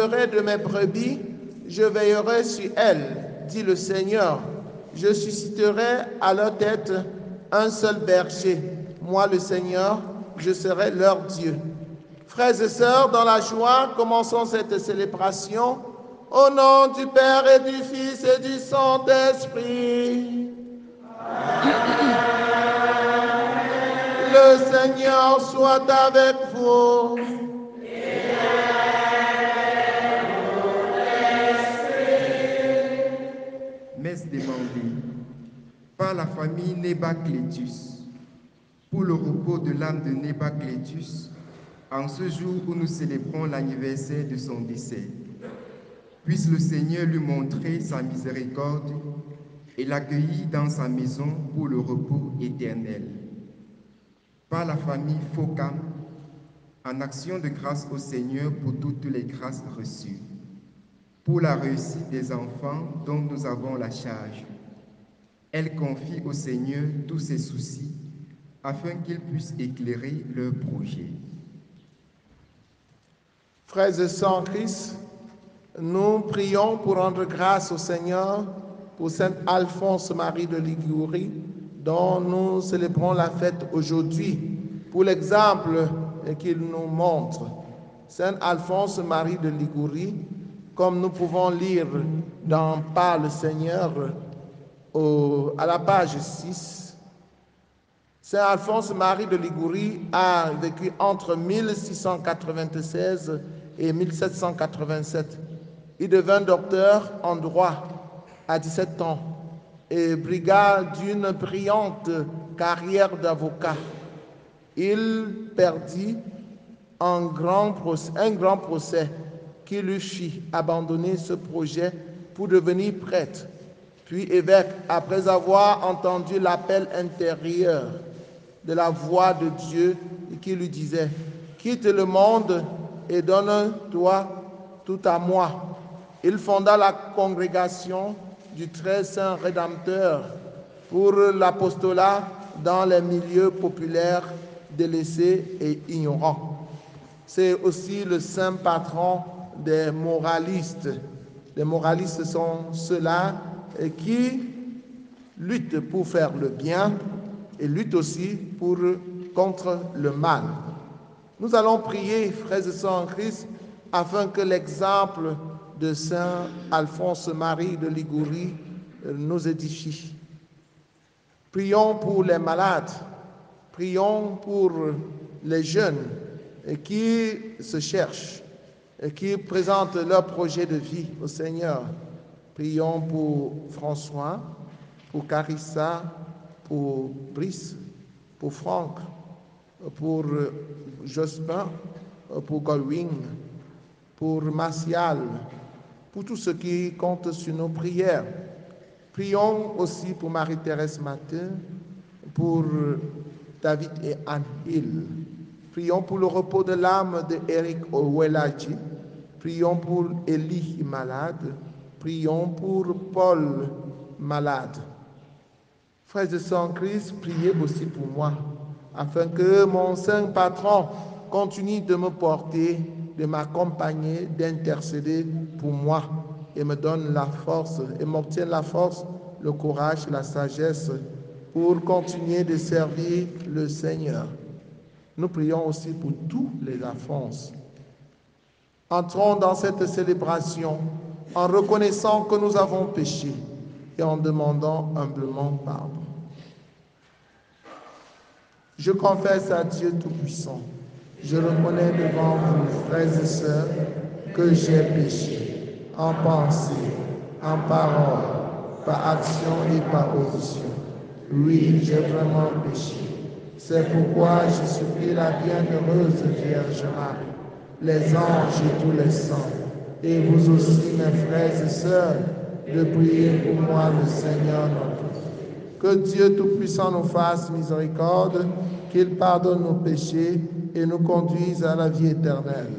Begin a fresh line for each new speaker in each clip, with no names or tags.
m'occuperai de mes brebis, je veillerai sur elles, dit le Seigneur. Je susciterai à leur tête un seul berger. Moi, le Seigneur, je serai leur Dieu. Frères et sœurs, dans la joie, commençons cette célébration. Au nom du Père et du Fils et du Saint-Esprit. Le Seigneur soit avec vous.
Messe demandée par la famille Nébaclétus pour le repos de l'âme de Nébaclétus en ce jour où nous célébrons l'anniversaire de son décès. Puisse le Seigneur lui montrer sa miséricorde et l'accueillir dans sa maison pour le repos éternel. Par la famille Focam, en action de grâce au Seigneur pour toutes les grâces reçues. Pour la réussite des enfants dont nous avons la charge. Elle confie au Seigneur tous ses soucis afin qu'il puisse éclairer leurs projets.
Frères et sœurs en Christ, nous prions pour rendre grâce au Seigneur pour Saint Alphonse Marie de Ligurie, dont nous célébrons la fête aujourd'hui, pour l'exemple qu'il nous montre. Saint Alphonse Marie de Ligurie, comme nous pouvons lire dans Par le Seigneur, à la page 6, Saint Alphonse Marie de Ligurie a vécu entre 1696 et 1787. Il devint docteur en droit à 17 ans et brigua d'une brillante carrière d'avocat. Il perdit un grand procès qui lui fit abandonner ce projet pour devenir prêtre, puis évêque, après avoir entendu l'appel intérieur de la voix de Dieu qui lui disait « Quitte le monde et donne-toi tout à moi ». Il fonda la congrégation du Très Saint Rédempteur pour l'apostolat dans les milieux populaires délaissés et ignorants. C'est aussi le saint patron des moralistes. Les moralistes sont ceux-là qui luttent pour faire le bien et luttent aussi contre le mal. Nous allons prier, frères et sœurs en Christ, afin que l'exemple de Saint Alphonse Marie de Ligurie nous édifie. Prions pour les malades, prions pour les jeunes qui se cherchent et qui présentent leur projet de vie au Seigneur. Prions pour François, pour Carissa, pour Brice, pour Franck, pour Jospin, pour Godwin, pour Martial, pour tous ceux qui comptent sur nos prières. Prions aussi pour Marie-Thérèse Matin, pour David et Anne Hill. Prions pour le repos de l'âme de Eric Owelaji. Prions pour Élie malade. Prions pour Paul malade. Frères et sœurs en Christ, priez aussi pour moi, afin que mon saint patron continue de me porter, de m'accompagner, d'intercéder pour moi et me donne la force, et m'obtienne la force, le courage, la sagesse pour continuer de servir le Seigneur. Nous prions aussi pour tous les Alphonses. Entrons dans cette célébration en reconnaissant que nous avons péché et en demandant humblement pardon. Je confesse à Dieu Tout-Puissant, je reconnais devant vous, frères et sœurs, que j'ai péché en pensée, en parole, par action et par audition. Oui, j'ai vraiment péché. C'est pourquoi je supplie la bienheureuse Vierge Marie, les anges et tous les saints, et vous aussi, mes frères et sœurs, de prier pour moi le Seigneur notre Dieu. Que Dieu Tout-Puissant nous fasse miséricorde, qu'il pardonne nos péchés et nous conduise à la vie éternelle.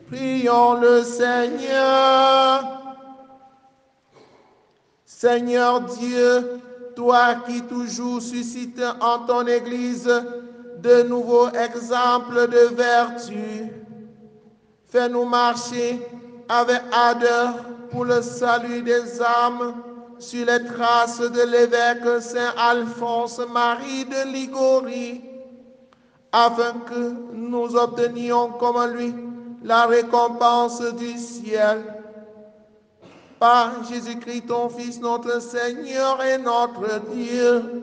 Prions le Seigneur. Seigneur Dieu, toi qui toujours suscites en ton Église de nouveaux exemples de vertu, fais-nous marcher avec ardeur pour le salut des âmes sur les traces de l'évêque Saint Alphonse Marie de Ligorie, afin que nous obtenions comme lui la récompense du ciel. Par Jésus-Christ, ton Fils, notre Seigneur et notre Dieu,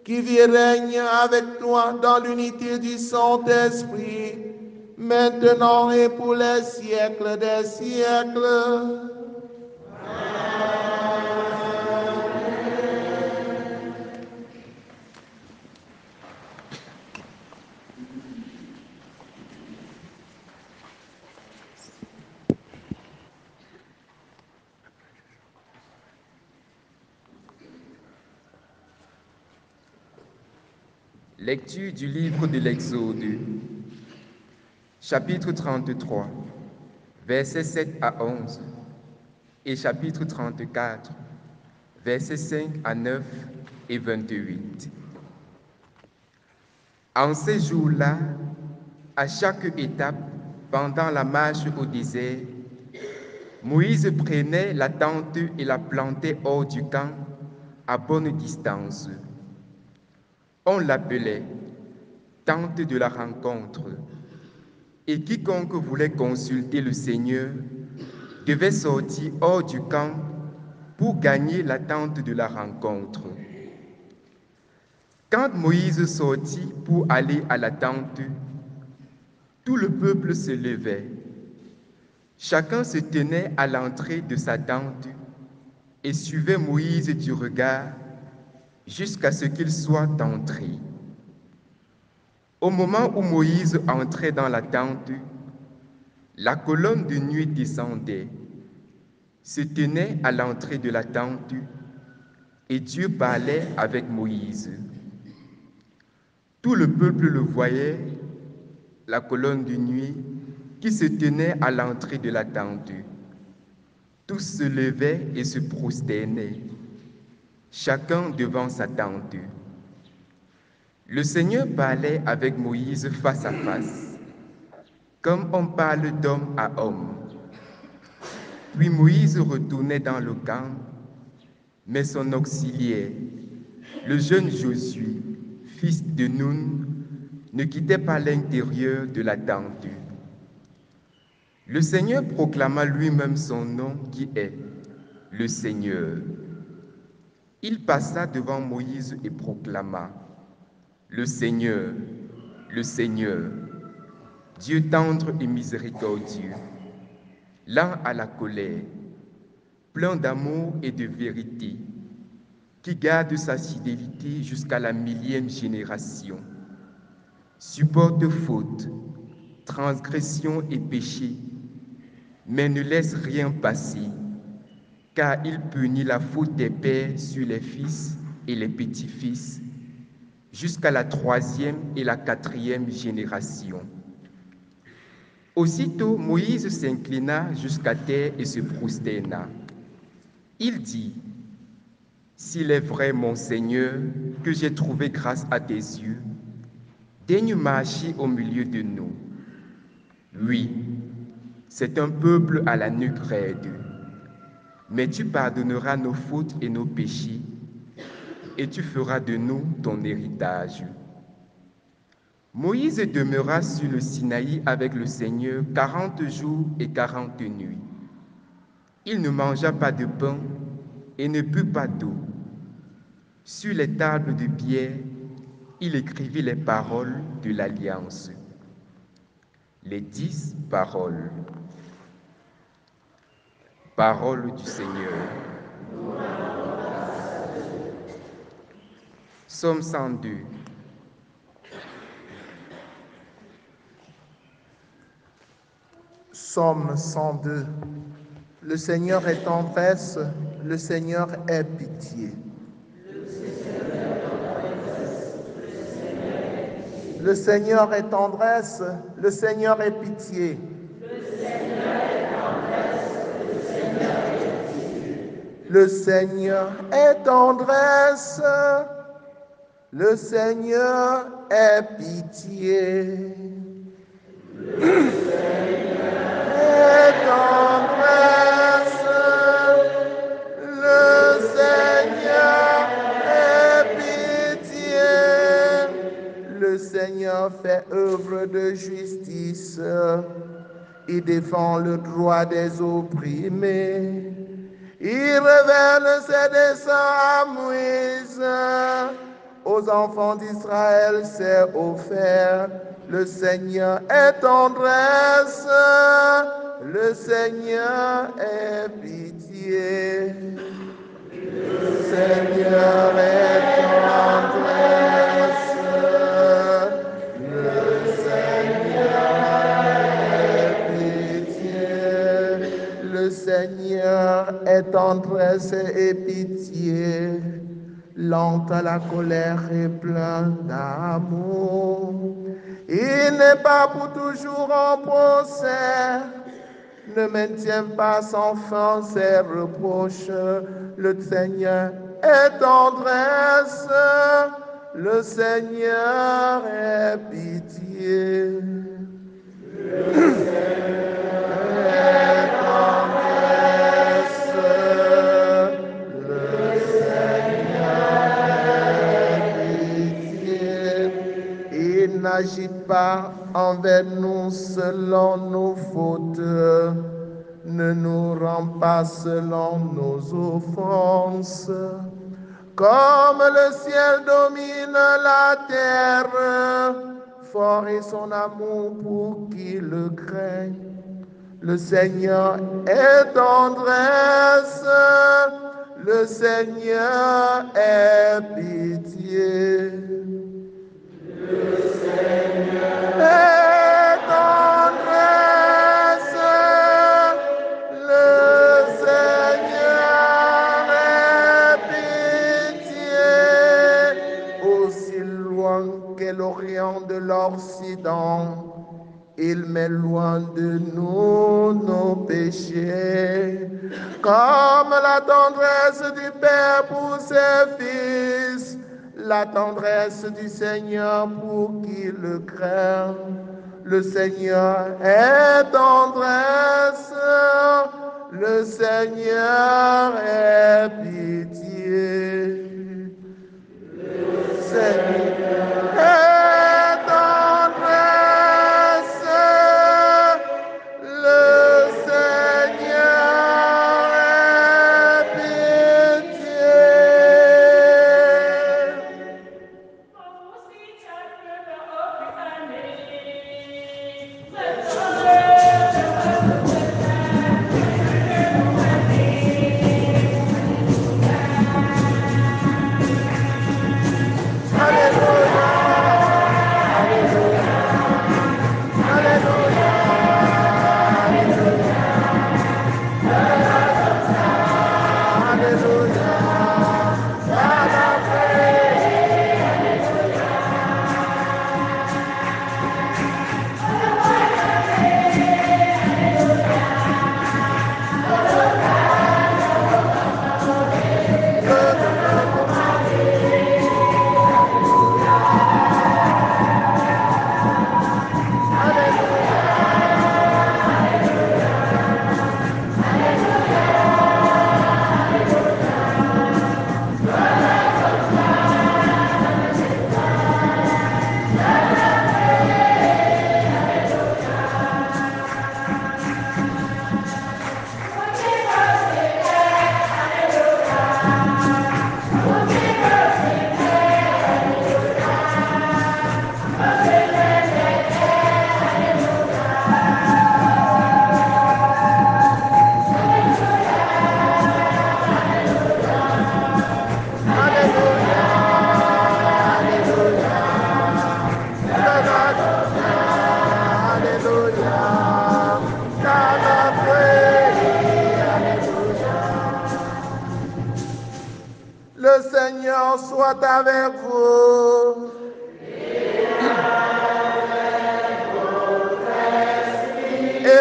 qui vit et règne avec toi dans l'unité du Saint-Esprit, maintenant et pour les siècles des siècles.
Lecture du livre de l'Exode, chapitre 33, versets 7 à 11, et chapitre 34, versets 5 à 9 et 28. En ces jours-là, à chaque étape pendant la marche au désert, Moïse prenait la tente et la plantait hors du camp à bonne distance. On l'appelait tente de la rencontre, et quiconque voulait consulter le Seigneur devait sortir hors du camp pour gagner la tente de la rencontre. Quand Moïse sortit pour aller à la tente, tout le peuple se levait. Chacun se tenait à l'entrée de sa tente et suivait Moïse du regard jusqu'à ce qu'il soit entré. Au moment où Moïse entrait dans la tente, la colonne de nuit descendait, se tenait à l'entrée de la tente, et Dieu parlait avec Moïse. Tout le peuple le voyait, la colonne de nuit qui se tenait à l'entrée de la tente. Tous se levaient et se prosternaient, chacun devant sa tente. Le Seigneur parlait avec Moïse face à face, comme on parle d'homme à homme. Puis Moïse retournait dans le camp, mais son auxiliaire, le jeune Josué, fils de Nun, ne quittait pas l'intérieur de la tente. Le Seigneur proclama lui-même son nom qui est le Seigneur. Il passa devant Moïse et proclama: le Seigneur, Dieu tendre et miséricordieux, lent à la colère, plein d'amour et de vérité, qui garde sa fidélité jusqu'à la 1000e génération, supporte faute, transgression et péché, mais ne laisse rien passer, car il punit la faute des pères sur les fils et les petits-fils, jusqu'à la 3e et la 4e génération. Aussitôt, Moïse s'inclina jusqu'à terre et se prosterna. Il dit: s'il est vrai, mon Seigneur, que j'ai trouvé grâce à tes yeux, daigne marcher au milieu de nous. Oui, c'est un peuple à la nuque raide, mais tu pardonneras nos fautes et nos péchés, et tu feras de nous ton héritage. Moïse demeura sur le Sinaï avec le Seigneur 40 jours et 40 nuits. Il ne mangea pas de pain et ne but pas d'eau. Sur les tables de pierre, il écrivit les paroles de l'Alliance, les 10 paroles. Parole du Seigneur. Psaume 102.
Psaume 102. Le Seigneur est tendresse, le Seigneur est pitié. Le Seigneur est tendresse, le Seigneur est pitié. Le Seigneur est tendresse, le Seigneur est pitié. Le Seigneur est tendresse, le Seigneur est pitié. Le Seigneur fait œuvre de justice, il défend le droit des opprimés. Il révèle ses desseins à Moïse. Aux enfants d'Israël s'est offert. Le Seigneur est tendresse. Le Seigneur est pitié. Le Seigneur est tendresse. Le Seigneur est pitié. Le Seigneur est tendresse et pitié, lent à la colère et plein d'amour. Il n'est pas pour toujours en procès, ne maintient pas sans fin ses reproches. Le Seigneur est tendresse, le Seigneur est pitié. Le Seigneur est tendresse, le Seigneur est pitié. Il n'agit pas envers nous selon nos fautes, ne nous rend pas selon nos offenses. Comme le ciel domine la terre, fort est son amour pour qui le craint. Le Seigneur est tendresse, le Seigneur est pitié. Le Seigneur est tendresse, le Seigneur est pitié. Aussi loin qu'est l'Orient de l'Occident, il met loin de nous nos péchés. Comme la tendresse du Père pour ses fils, la tendresse du Seigneur pour qui le craint. Le Seigneur est tendresse, le Seigneur est pitié. Le Seigneur est tendresse, le Seigneur est pitié. Alléluia.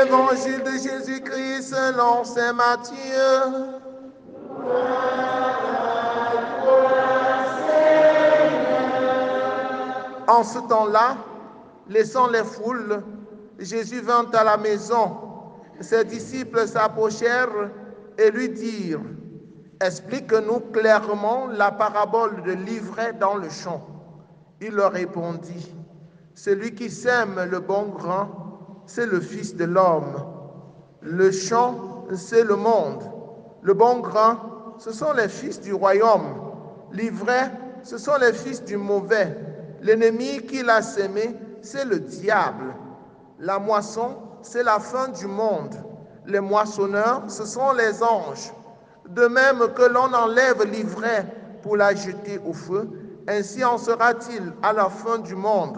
Évangile de Jésus-Christ selon saint Matthieu. En ce temps-là, laissant les foules, Jésus vint à la maison. Ses disciples s'approchèrent et lui dirent: explique-nous clairement la parabole de l'ivraie dans le champ. Il leur répondit: celui qui sème le bon grain, c'est le Fils de l'homme. Le champ, c'est le monde. Le bon grain, ce sont les fils du royaume. L'ivraie, ce sont les fils du mauvais. L'ennemi qui l'a sémé, c'est le diable. La moisson, c'est la fin du monde. Les moissonneurs, ce sont les anges. De même que l'on enlève l'ivraie pour la jeter au feu, ainsi en sera-t-il à la fin du monde.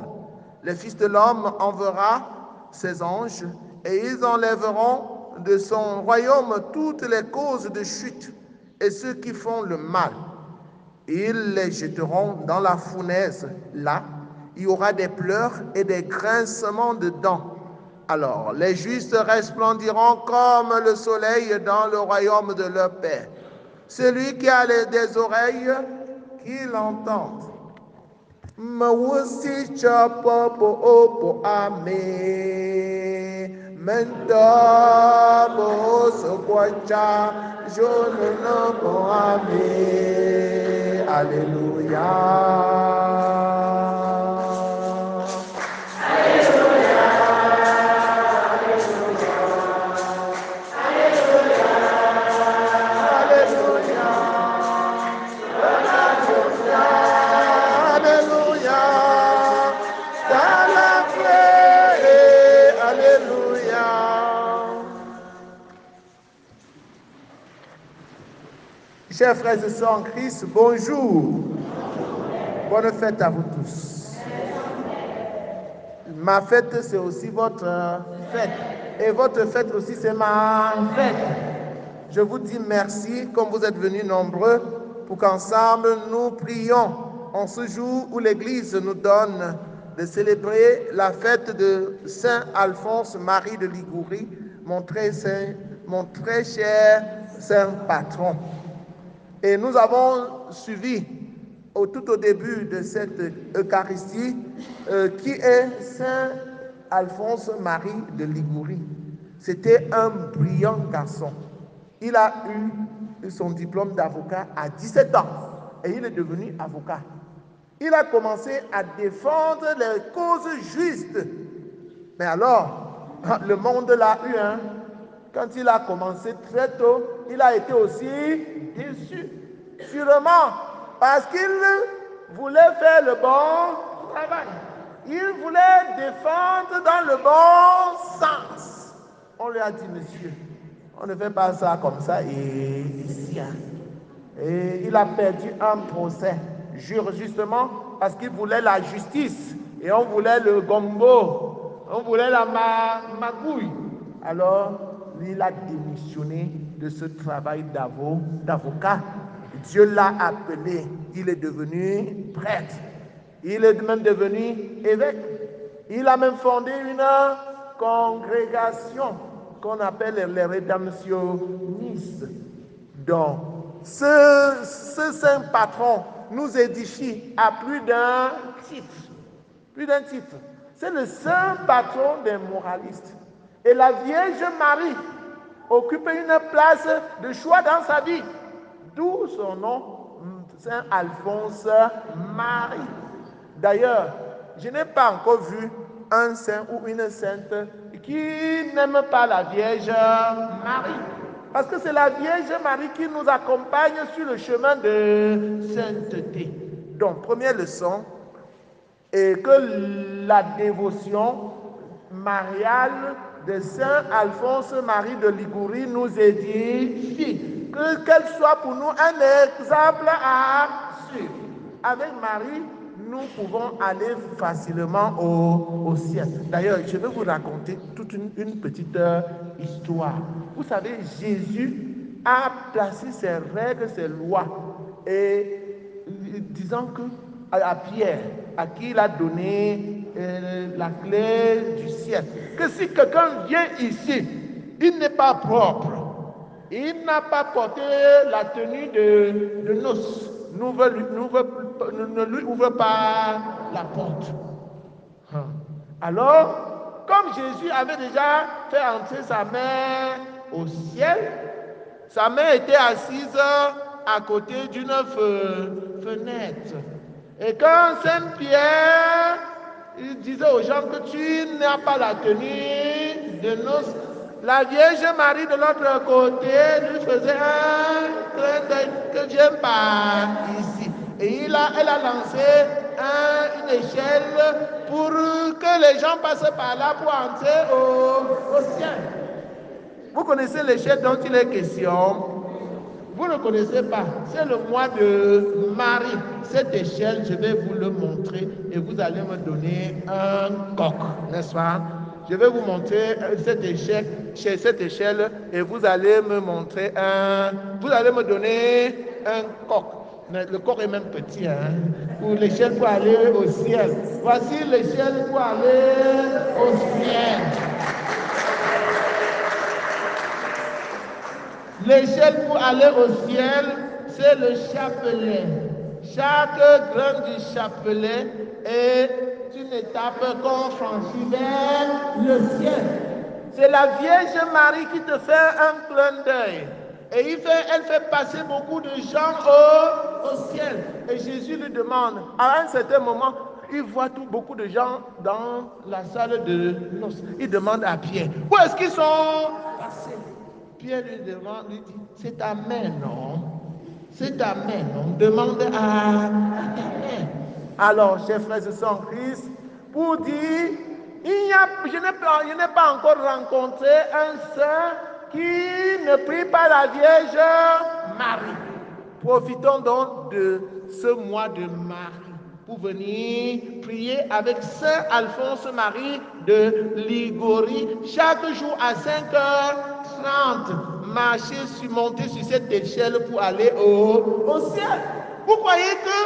Le Fils de l'homme enverra ses anges, et ils enlèveront de son royaume toutes les causes de chute et ceux qui font le mal. Ils les jeteront dans la fournaise. Là, il y aura des pleurs et des grincements de dents. Alors, les justes resplendiront comme le soleil dans le royaume de leur Père. Celui qui a des oreilles, qu'il entende. Mawusi chapopo opo ame mentabo sokwacha jono no ame. Alléluia. Chers frères et sœurs en Christ, bonjour. Bonne fête à vous tous. Ma fête, c'est aussi votre fête. Et votre fête aussi, c'est ma fête. Je vous dis merci, comme vous êtes venus nombreux, pour qu'ensemble nous prions en ce jour où l'Église nous donne de célébrer la fête de Saint Alphonse Marie de Liguori, mon très cher saint patron. Et nous avons suivi tout au début de cette Eucharistie qui est Saint Alphonse Marie de Liguori. C'était un brillant garçon. Il a eu son diplôme d'avocat à 17 ans et il est devenu avocat. Il a commencé à défendre les causes justes. Mais alors, le monde l'a eu, hein? Quand il a commencé très tôt, il a été aussi déçu. Sûrement, parce qu'il voulait faire le bon travail. Il voulait défendre dans le bon sens. On lui a dit: monsieur, on ne fait pas ça comme ça et ici. Hein. Et il a perdu un procès, justement parce qu'il voulait la justice. Et on voulait le gombo, on voulait la magouille. Alors, il a démissionné de ce travail d'avocat. Dieu l'a appelé. Il est devenu prêtre. Il est même devenu évêque. Il a même fondé une congrégation qu'on appelle les rédemptionnistes. Donc, ce saint patron nous édifie à plus d'un titre. Plus d'un titre. C'est le saint patron des moralistes. Et la Vierge Marie occupe une place de choix dans sa vie. D'où son nom, Saint Alphonse Marie. D'ailleurs, je n'ai pas encore vu un saint ou une sainte qui n'aime pas la Vierge Marie. Parce que c'est la Vierge Marie qui nous accompagne sur le chemin de sainteté. Donc, première leçon, est que la dévotion mariale de Saint Alphonse Marie de Liguori nous édifie. Qu'elle soit pour nous un exemple à suivre. Avec Marie, nous pouvons aller facilement au ciel. D'ailleurs, je vais vous raconter toute une petite histoire. Vous savez, Jésus a placé ses règles, ses lois, et disant que à Pierre, à qui il a donné la clé du ciel. Que si quelqu'un vient ici, il n'est pas propre, il n'a pas porté la tenue de noces, ne lui ouvre pas la porte. Alors, comme Jésus avait déjà fait entrer sa mère au ciel, sa mère était assise à côté d'une fenêtre. Et quand Saint-Pierre disait aux gens que tu n'as pas la tenue de noces, la Vierge Marie de l'autre côté lui faisait un clin d'œil que viens par ici. Et elle a lancé une échelle pour que les gens passent par là pour entrer au ciel. Vous connaissez l'échelle dont il est question? Vous ne connaissez pas. C'est le mois de Marie. Cette échelle, je vais vous le montrer et vous allez me donner un coq, n'est-ce pas? Je vais vous montrer cette échelle et vous allez me montrer vous allez me donner un coq. Mais le coq est même petit, hein? Pour l'échelle pour aller au ciel. Voici l'échelle pour aller au ciel. L'échelle pour aller au ciel, c'est le chapelet. Chaque grain du chapelet est une étape qu'on franchit vers le ciel. C'est la Vierge Marie qui te fait un clin d'œil. Et elle fait passer beaucoup de gens au ciel. Et Jésus lui demande, à un certain moment, il voit beaucoup de gens dans la salle de noces. Il demande à Pierre, où est-ce qu'ils sont passés? Pierre lui demande, lui dit, c'est ta mère, non? C'est ta mère, non? Demande à ta mère. Alors, chers frères et sœurs en Christ, pour dire, je n'ai pas encore rencontré un saint qui ne prie pas la Vierge Marie. Profitons donc de ce mois de Marie pour venir prier avec Saint Alphonse Marie de Liguori chaque jour à 5h30. Monter sur cette échelle pour aller au ciel. Vous croyez que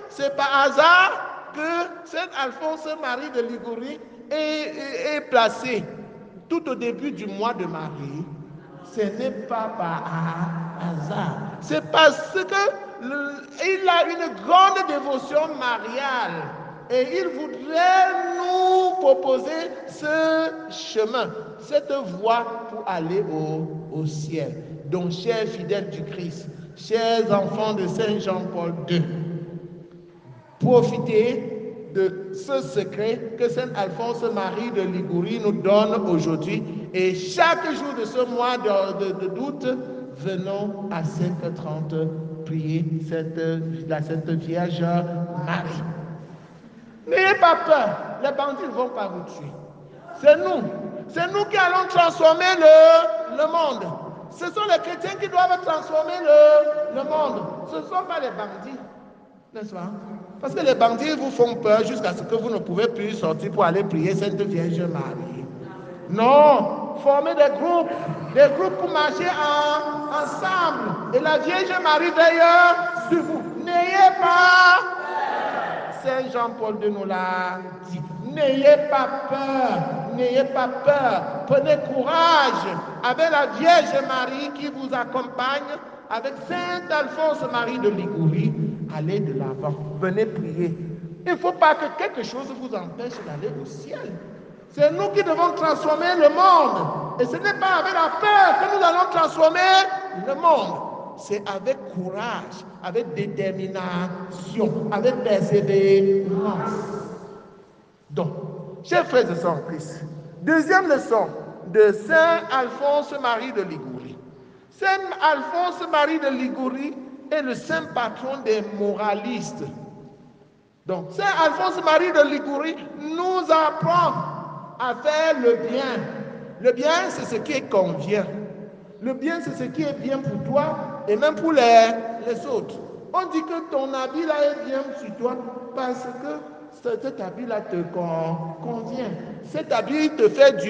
c'est par hasard que Saint Alphonse Marie de Liguori est placé tout au début du mois de Marie? Ce n'est pas par hasard. C'est parce qu'il a une grande dévotion mariale et il voudrait nous proposer ce chemin, cette voie pour aller au ciel. Donc, chers fidèles du Christ, chers enfants de Saint Jean-Paul II, profitez de ce secret que Saint Alphonse Marie de Liguori nous donne aujourd'hui. Et chaque jour de ce mois d'août, venons à 5h30 prier cette Vierge Marie. N'ayez pas peur, les bandits ne vont pas vous tuer. C'est nous qui allons transformer le monde. Ce sont les chrétiens qui doivent transformer le monde. Ce ne sont pas les bandits, n'est-ce pas? Parce que les bandits vous font peur jusqu'à ce que vous ne pouvez plus sortir pour aller prier Sainte Vierge Marie. Non, formez des groupes pour marcher ensemble. Et la Vierge Marie veille sur vous. N'ayez pas peur. Saint Jean-Paul II nous l'a dit. N'ayez pas peur, n'ayez pas peur. Prenez courage avec la Vierge Marie qui vous accompagne, avec Saint Alphonse Marie de Liguori. Allez de l'avant, venez prier. Il ne faut pas que quelque chose vous empêche d'aller au ciel. C'est nous qui devons transformer le monde. Et ce n'est pas avec la peur que nous allons transformer le monde. C'est avec courage, avec détermination, avec persévérance. Donc, chers frères et sœurs en Christ, deuxième leçon de Saint Alphonse Marie de Liguori. Saint Alphonse Marie de Liguori est le saint patron des moralistes. Donc, Saint Alphonse Marie de Liguori nous apprend à faire le bien. Le bien, c'est ce qui convient. Le bien, c'est ce qui est bien pour toi et même pour les autres. On dit que ton habit là est bien sur toi parce que cet habit là te convient. Cet habit te fait du